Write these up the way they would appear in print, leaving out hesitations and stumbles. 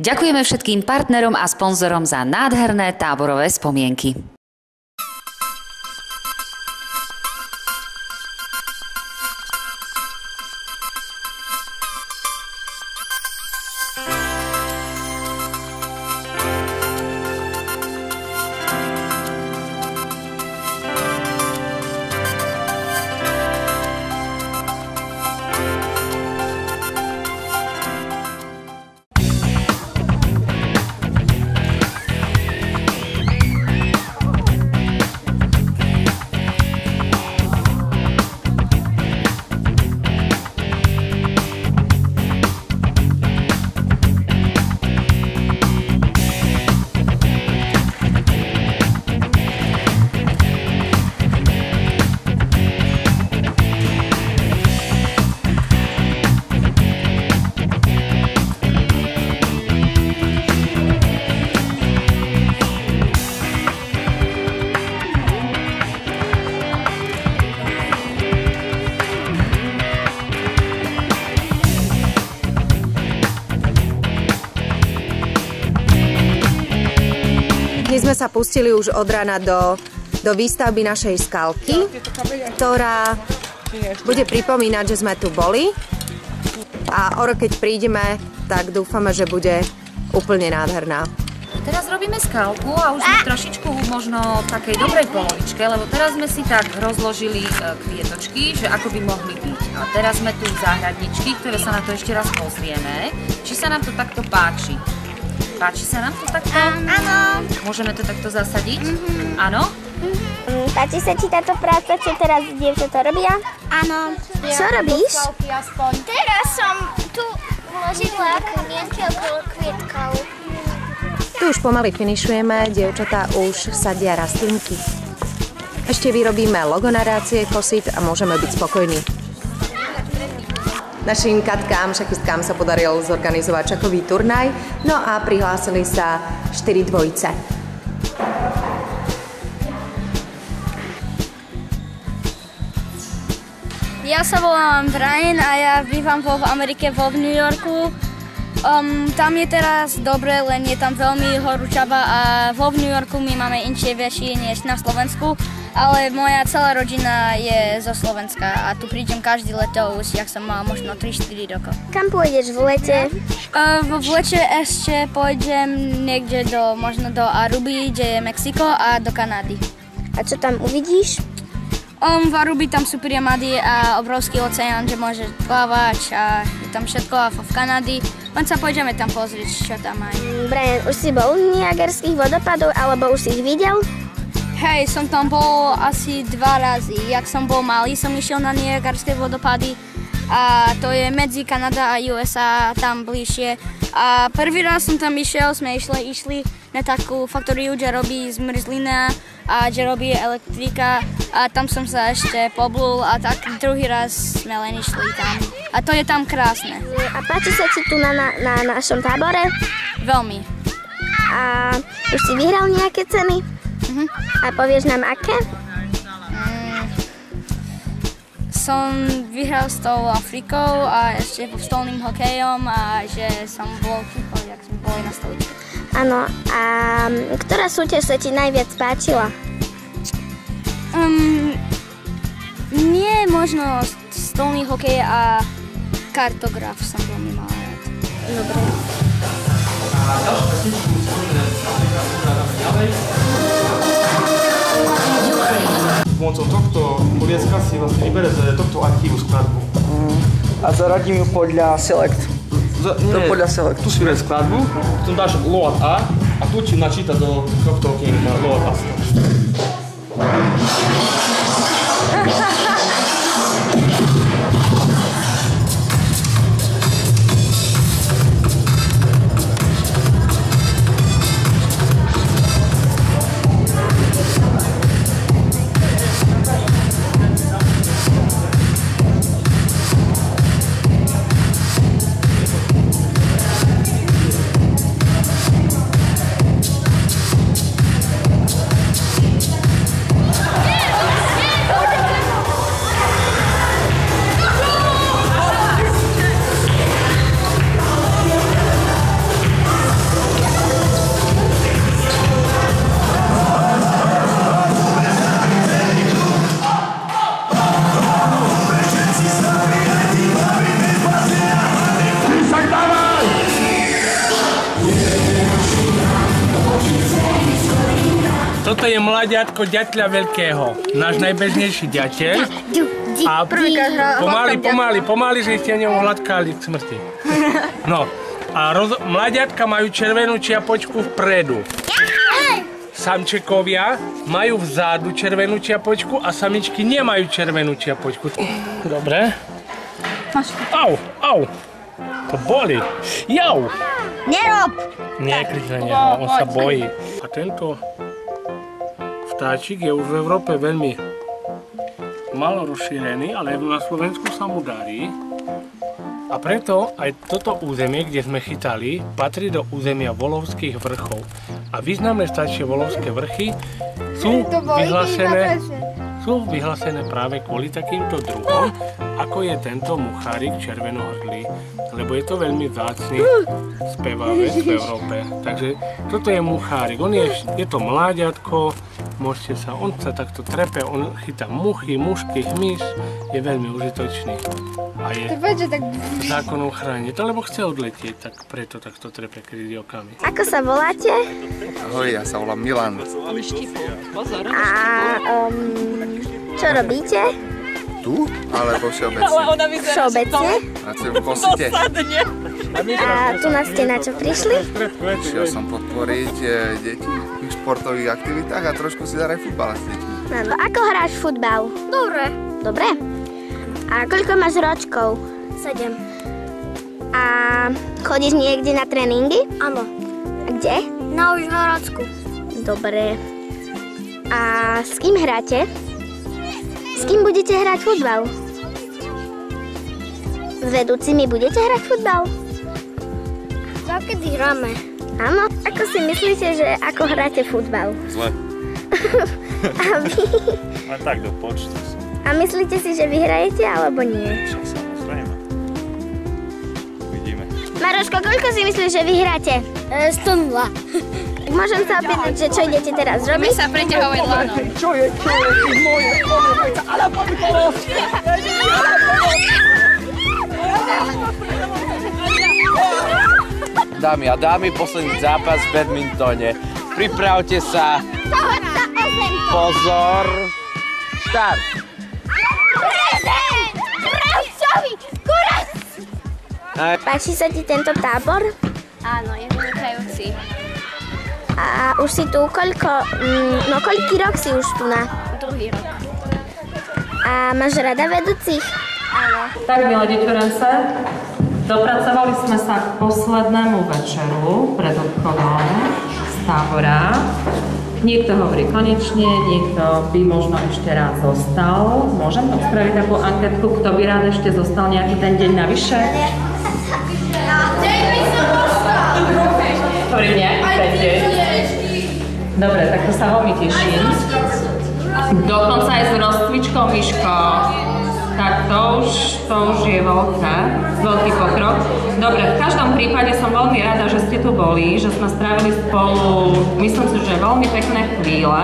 Ďakujeme všetkým partnerom a sponzorom za nádherné táborové spomienky. Dnes sme sa pustili už od rána do výstavby našej skalky, ktorá bude pripomínať, že sme tu boli. A o rok, keď prídeme, tak dúfame, že bude úplne nádherná. Teraz robíme skalku a už sme trošičku možno v takej dobrej polovičke, lebo teraz sme si tak rozložili kvietočky, že ako by mohli byť. A teraz sme tu záhradničky, ktoré sa na to ešte raz pozrieme, či sa nám to takto páči. Páči sa nám to takto? Áno. Môžeme to takto zasadiť? Áno? Páči sa ti táto práca, čo teraz dievčatá robia? Áno. Čo robíš? Teraz som tu vložila kamienky okolo kvietkov. Tu už pomaly finišujeme, dievčatá už sadia rastlinky. Ešte vyrobíme logonarácie, kosit a môžeme byť spokojní. Našim katkám, šachistkám sa podarilo zorganizovať šachový turnaj, no a prihlásili sa 4 dvojice. Ja sa volám Brian a ja bývam v Amerike, v New Yorku. Tam je teraz dobre, len je tam veľmi horúčava a vo New Yorku my máme inšie veši než na Slovensku, ale moja celá rodina je zo Slovenska a tu prídem každý leto už, jak som mal možno 3-4 rokov. Kam pôjdeš v lete? V lete ešte pôjdem niekde možno do Aruby, kde je Mexiko, a do Kanady. A čo tam uvidíš? V Aruby tam sú pyramídy a obrovský oceán, že môže plávať a je tam všetko, a v Kanady. Len sa pôjdeme tam pozrieť, čo tam majú. Brian, už si bol u Niagarských vodopadov, alebo už si ich videl? Hej, som tam bol asi 2 razy. Jak som bol malý, som išiel na Niagarské vodopady a to je medzi Kanada a USA, tam bližšie. A prvý raz som tam išiel, sme išli na takú faktóriu, kde robí zmrzlina a kde robí elektrika, a tam som sa ešte poblul a tak druhý raz sme len išli tam. A to je tam krásne. A páči sa ti tu na našom tábore? Veľmi. A už si vyhral nejaké ceny? A povieš nám aké? Som vyhral s tou Afrikou a ešte stolným hokejom, a že som bol jak sme boli na stoličke. Áno, a ktorá súťaž sa ti najviac páčila? Nie, možno stolný hokej a kartograf som veľmi mal rád. Dobre. Pomocou tohto poliecka si vlastne vybere z tohto archívu skladbu. A zaradím ju podľa Select. Podľa Select. Tu si vybereš skladbu, potom dáš load A a tu ti načíta do tohto okienka load A. toto je mladiatko ďatľa veľkého. Náš najbežnejší ďateľ. A pomaly, že ste ňou hladkali k smrti. No, a mladiatka majú červenú čiapočku vpredu. Samčekovia majú vzadu červenú čiapočku a samičky nemajú červenú čiapočku. Dobre. Au. To boli. Jau. Nerob. Nekrič na neho, on sa bojí. A tento vtáčik je už v Európe veľmi malo rozšírený, ale na Slovensku sa mu darí. A preto aj toto územie, kde sme chytali, patrí do územia Volovských vrchov. A významné vtáčie Volovské vrchy sú vyhlásené práve kvôli takýmto druhom, ako je tento muchárik červenohrdlý, lebo je to veľmi vzácny spevavec v Európe. Takže toto je muchárik, je to mláďatko, on sa takto trepe, on chytá muchy, mušky, hmyz, je veľmi užitočný a je zákonom chrániť, lebo chce odletieť, tak preto takto trepe krydiokami. Ako sa voláte? Ahoj, ja sa volám Milan. A čo robíte? Tu? Alebo všeobecne? Všeobecne? Pracujem v Kosite. A tu na ste na čo prišli? Šiel som podporiť deti v ich športových aktivitách a trošku si zahrať futbal s deťmi. Áno. Ako hráš futbal? Dobre. Dobre? A koľko máš ročkov? 7. A chodíš niekde na tréningy? Áno. A kde? Na Užhorodsku. Dobre. A s kým hráte? S kým budete hrať futbal? S vedúcimi budete hrať futbal? Kedy hráme? Áno. Ako si myslíte, že ako hráte futbal? Zle. A vy? Len tak do počtu. A myslíte si, že vyhrajete alebo nie? Však samozrejme. Uvidíme. Maroško, koľko si myslíš, že vyhráte? 100-0. Môžem sa opýtať, že čo idete teraz robiť? My sa preťahovať lanom. Čo je moje? Ale Dámy a dámy, posledný zápas v badmintone. Pripravte sa. Pozor. Štart. Páči sa ti tento tábor? Áno, je vynikajúci. A už si tu koľký rok si už tu na? Druhý rok. A máš rada vedúcich? Áno. Tak, milé deťorence, dopracovali sme sa k poslednému večeru pred odchodom z tábora. Niekto hovorí konečne, niekto by možno ešte rád zostal. Môžem tam spraviť takú anketku, kto by rád ešte zostal nejaký ten deň navyše? Ktorý nejaký ten deň? Dobre, tak to sa veľmi teším. Dokonca aj s rozcvičkou Miško. Tak to už je veľký pokrok. Dobre, v každom prípade som veľmi rada, že ste tu boli, že sme strávili spolu, myslím si, že veľmi pekné chvíle,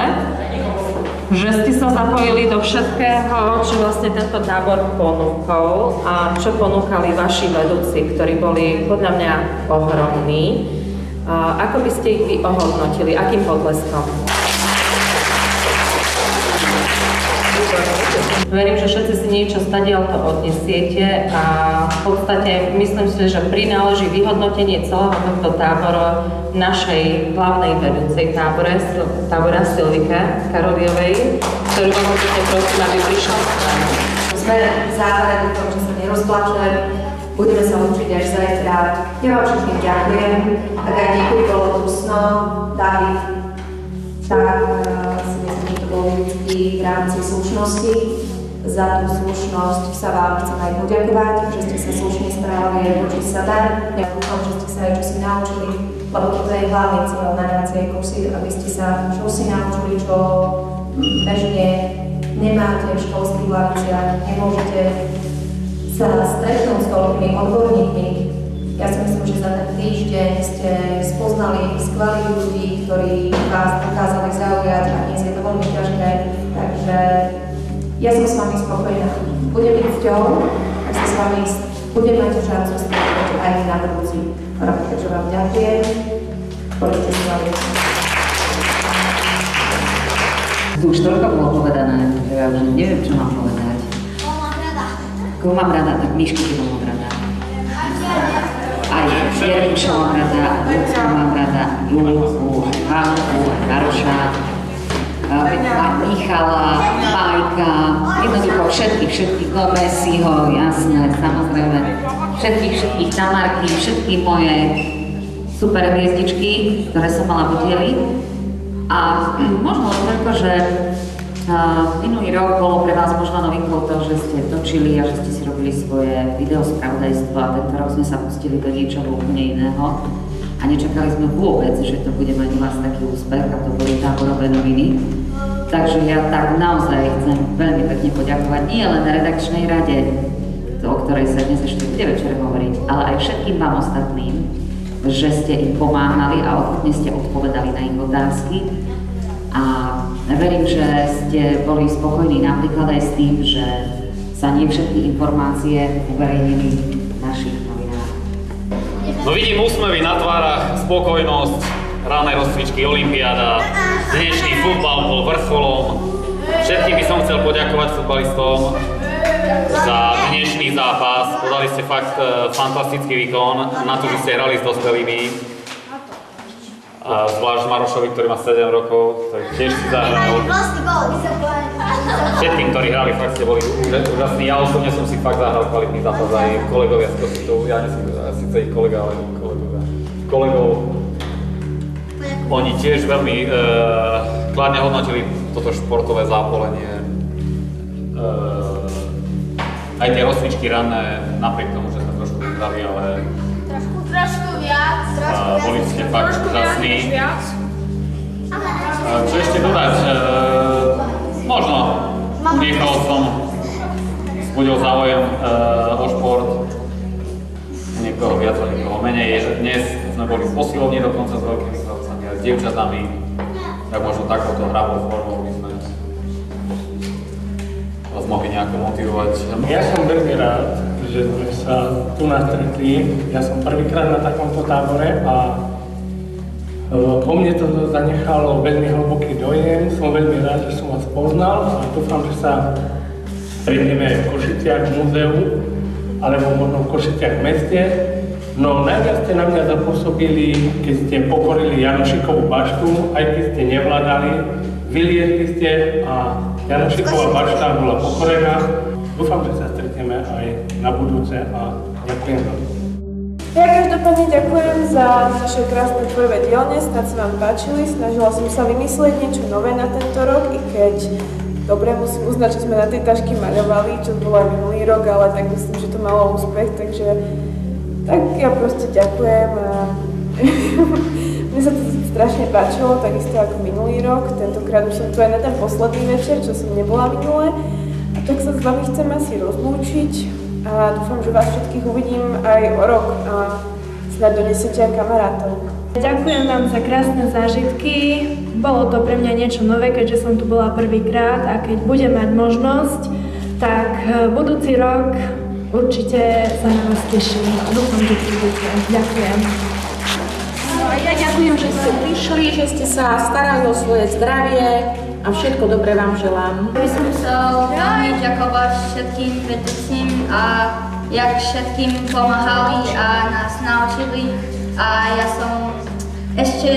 že ste sa zapojili do všetkého, čo vlastne tento tábor ponúkol a čo ponúkali vaši vedúci, ktorí boli podľa mňa ohromní. Ako by ste ich vy ohodnotili? Akým potleskom? Verím, že všetci si niečo stadiaľ to odnesiete a v podstate myslím si, že prináleží vyhodnotenie celého tohto tábora našej hlavnej vedúcej tábora Silvike Karoliovej, ktorú vám určite prosím, aby prišla. Sme v závere do toho, že sa nerozplačujem, budeme sa učiť až zajtra. Ja vám všetkým ďakujem, tak aj niekoľko bolo dusno, David, tak si myslím, že to bolo vždy v rámci slušnosti. Za tú slušnosť sa vám chcem aj poďakovať, že ste sa slušne správali aj voči sebe. Ja dúfam, že ste sa aj čosi naučili, lebo toto je hlavný cieľ narácie kursy, aby ste sa čosi naučili, čo bežne nemáte v školských laviciach, nemôžete sa stretnúť s toľkými odborníkmi. Ja si myslím, že za ten týždeň ste spoznali skvelých ľudí, ktorí vás dokázali zaujať a dnes je to veľmi ťažké, takže ja som s vami spokojná. Budem byť cťou, ak sa s vami budem mať šancu stretnúť aj na budúci rok. Takže vám ďakujem. Poďte s vami. Tu už toľko bolo povedané, že ja už neviem, čo mám povedať. Koho mám rada, tak Mišky mám rada. Aj Jeremiša mám rada, Lucku mám rada, Julku, Hanku, Karoša, Michala, Majka, jednoducho všetkých, no Messiho, jasné, samozrejme, všetkých Tamarky, všetky moje super hviezdičky, ktoré som mala podeliť. A možno toľko, že minulý rok bolo pre vás možno novinkou to, že ste točili a že ste si robili svoje videospravodajstvo a tento rok sme sa pustili do niečoho úplne iného. A nečakali sme vôbec, že to bude mať u vás taký úspech a to boli Táborové noviny. Takže ja tak naozaj chcem veľmi pekne poďakovať nie len redakčnej rade, o ktorej sa dnes ešte bude večer hovoriť, ale aj všetkým vám ostatným, že ste im pomáhali a ochotne ste odpovedali na ich otázky. A verím, že ste boli spokojní napríklad aj s tým, že sa nie všetky informácie uverejnili v našich novinách. No vidím úsmevy na tvárach, spokojnosť, ranné rozcvičky, olympiáda, dnešný futbal bol vrcholom. Všetkým by som chcel poďakovať futbalistom za dnešný zápas. Podali ste fakt fantastický výkon na to, že ste hrali s dospelými. Zvlášť Marošovi, ktorý má 7 rokov, tak tiež si zahral. Všetkým, ktorí hrali, fakt ste boli úžasní. Ja osobne som si fakt zahral kvalitný zápas, aj kolegovia z Kositu, ja nie som síce ich kolega, ale kolegov. Oni tiež veľmi kladne hodnotili toto športové zápolenie. Aj tie rozcvičky ranné, napriek tomu, že sme trošku vyhrali, ale Trošku viac. boli ste fakt úžasní. Čo ešte dodať? Možno niekoho som vzbudil záujem o šport, niekoho viac a niekoho menej. Dnes sme boli v posilovni dokonca s veľkými chlapcami a s dievčatami, tak možno takouto hravou formou by sme vás mohli nejako motivovať. Ja som veľmi rád, že sme sa tu nastretli. Ja som prvýkrát na takomto tábore a po mne to zanechalo veľmi hlboký dojem. Som veľmi rád, že som vás poznal a dúfam, že sa stretneme v Košiciach v múzeu alebo možno v Košiciach v meste. No najviac ste na mňa zapôsobili, keď ste pokorili Janošikovú baštu, aj keď ste nevládali, vyliezli ste a Janošiková bašta bola pokorená. Dúfam, že sa stretneme aj na budúce a ďakujem vám. Ja každopádne ďakujem za naše krásne tvojové dielne, snad sa vám páčili, snažila som sa vymyslieť niečo nové na tento rok, i keď dobre musím uznať, že sme na tej tašky maľovali, čo bolo aj minulý rok, ale tak myslím, že to malo úspech, takže tak ja proste ďakujem a mne sa to strašne páčilo, takisto ako minulý rok, tentokrát už som tu aj na ten posledný večer, čo som nebola minulé. Tak sa s vami chcem asi rozlúčiť a dúfam, že vás všetkých uvidím aj o rok a snad donesete aj kamarátov. Ďakujem vám za krásne zážitky. Bolo to pre mňa niečo nové, keďže som tu bola prvýkrát a keď budem mať možnosť, tak budúci rok určite sa na vás teším. Dúfam, že prídete. Ďakujem. No a ja ďakujem, že ste prišli, že ste sa starali o svoje zdravie a všetko dobré vám želám. By som chcel veľmi ďakovať všetkým vedúcim a jak všetkým pomáhali a nás naučili. A ja som ešte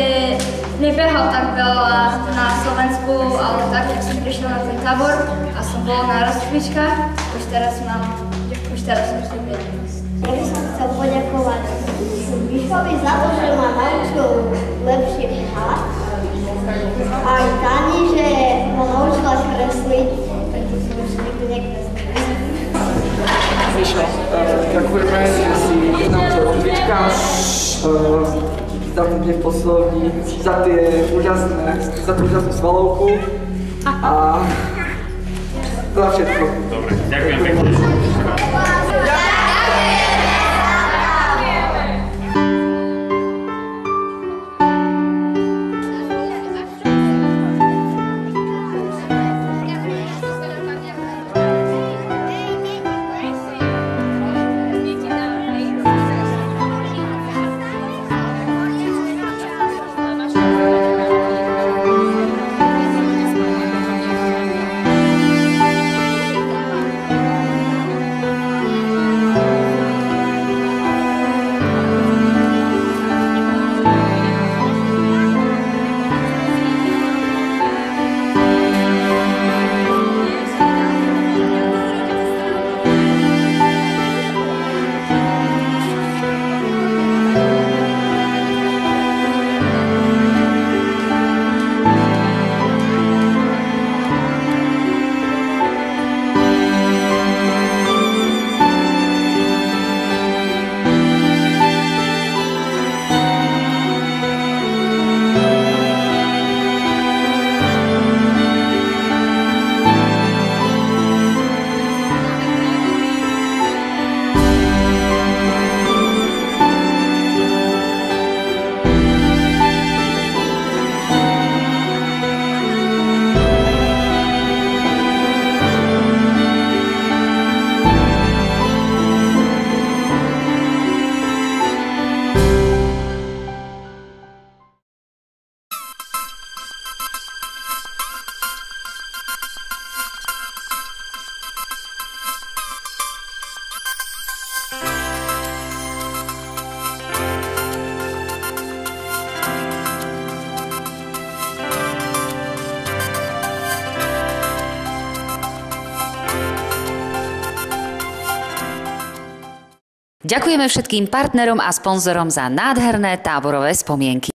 nebehal tak veľa na Slovensku, ale tak, jak som prišiel na ten tábor a som bol na rozcvičkách, už teraz som si vedieť. Ja by som chcel poďakovať Mišovi za to, že ma naučil lepšie behať. Aj Tani, že ma naučila kresliť, pretože som už nikdy nekreslila. Mišo, ďakujeme, že si naučil rozcvička, za ten deň poslovní, za tú úžasnú svalovku a za všetko. Dobre, ďakujem pekne. Ďakujeme všetkým partnerom a sponzorom za nádherné táborové spomienky.